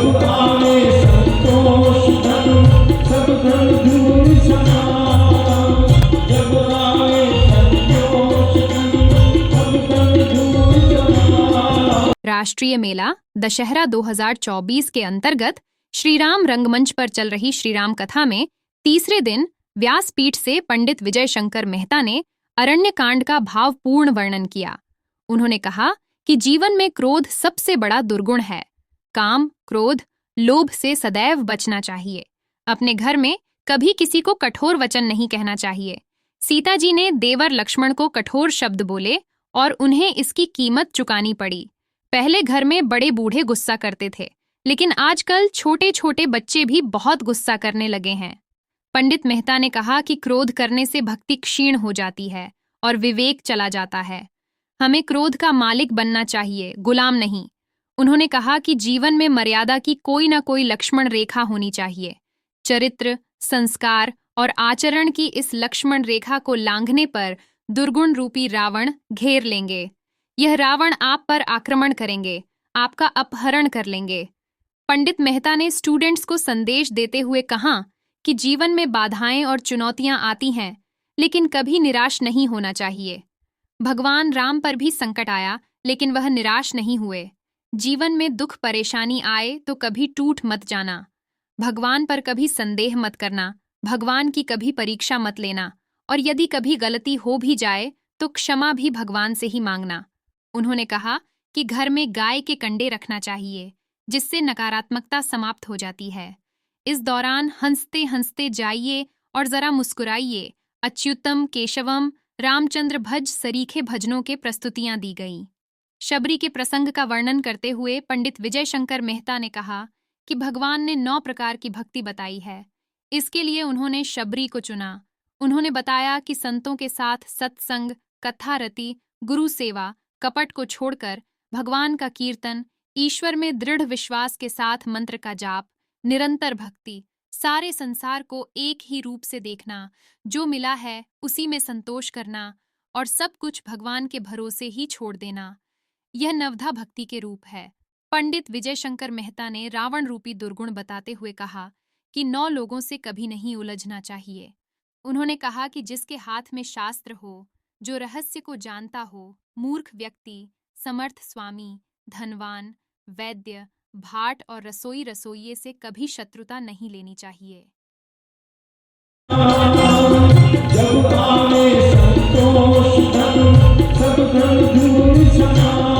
जब आवे संतोष धन सब धन धूल समा, जब आवे संतोष धन सब धन धूल समा। राष्ट्रीय मेला दशहरा 2024 के अंतर्गत श्रीराम रंगमंच पर चल रही श्रीराम कथा में तीसरे दिन व्यासपीठ से पंडित विजय शंकर मेहता ने अरण्य कांड का भावपूर्ण वर्णन किया। उन्होंने कहा कि जीवन में क्रोध सबसे बड़ा दुर्गुण है। काम, क्रोध, लोभ से सदैव बचना चाहिए। अपने घर में कभी किसी को कठोर वचन नहीं कहना चाहिए। सीता जी ने देवर लक्ष्मण को कठोर शब्द बोले और उन्हें इसकी कीमत चुकानी पड़ी। पहले घर में बड़े बूढ़े गुस्सा करते थे, लेकिन आजकल छोटे छोटे बच्चे भी बहुत गुस्सा करने लगे हैं। पंडित मेहता ने कहा कि क्रोध करने से भक्ति क्षीण हो जाती है और विवेक चला जाता है। हमें क्रोध का मालिक बनना चाहिए, गुलाम नहीं। उन्होंने कहा कि जीवन में मर्यादा की कोई ना कोई लक्ष्मण रेखा होनी चाहिए। चरित्र, संस्कार और आचरण की इस लक्ष्मण रेखा को लांघने पर दुर्गुण रूपी रावण घेर लेंगे। यह रावण आप पर आक्रमण करेंगे, आपका अपहरण कर लेंगे। पंडित मेहता ने स्टूडेंट्स को संदेश देते हुए कहा कि जीवन में बाधाएं और चुनौतियां आती हैं, लेकिन कभी निराश नहीं होना चाहिए। भगवान राम पर भी संकट आया, लेकिन वह निराश नहीं हुए। जीवन में दुख परेशानी आए तो कभी टूट मत जाना। भगवान पर कभी संदेह मत करना, भगवान की कभी परीक्षा मत लेना, और यदि कभी गलती हो भी जाए तो क्षमा भी भगवान से ही मांगना। उन्होंने कहा कि घर में गाय के कंडे रखना चाहिए, जिससे नकारात्मकता समाप्त हो जाती है। इस दौरान हंसते हंसते जाइए और जरा मुस्कुराइए। अच्युतम केशवम रामचंद्र भज सरीखे भजनों के प्रस्तुतियां दी गईं। शबरी के प्रसंग का वर्णन करते हुए पंडित विजय शंकर मेहता ने कहा कि भगवान ने 9 प्रकार की भक्ति बताई है। इसके लिए उन्होंने शबरी को चुना। उन्होंने बताया कि संतों के साथ सत्संग, कथा रति, गुरु सेवा, कपट को छोड़कर भगवान का कीर्तन, ईश्वर में दृढ़ विश्वास के साथ मंत्र का जाप, निरंतर भक्ति, सारे संसार को एक ही रूप से देखना, जो मिला है उसी में संतोष करना और सब कुछ भगवान के भरोसे ही छोड़ देना, यह नवधा भक्ति के रूप है। पंडित विजय शंकर मेहता ने रावण रूपी दुर्गुण बताते हुए कहा कि 9 लोगों से कभी नहीं उलझना चाहिए। उन्होंने कहा कि जिसके हाथ में शास्त्र हो, जो रहस्य को जानता हो, मूर्ख व्यक्ति, समर्थ स्वामी, धनवान, वैद्य, भाट और रसोइये से कभी शत्रुता नहीं लेनी चाहिए। जब आवे संतोष धन सब धन धूल समा।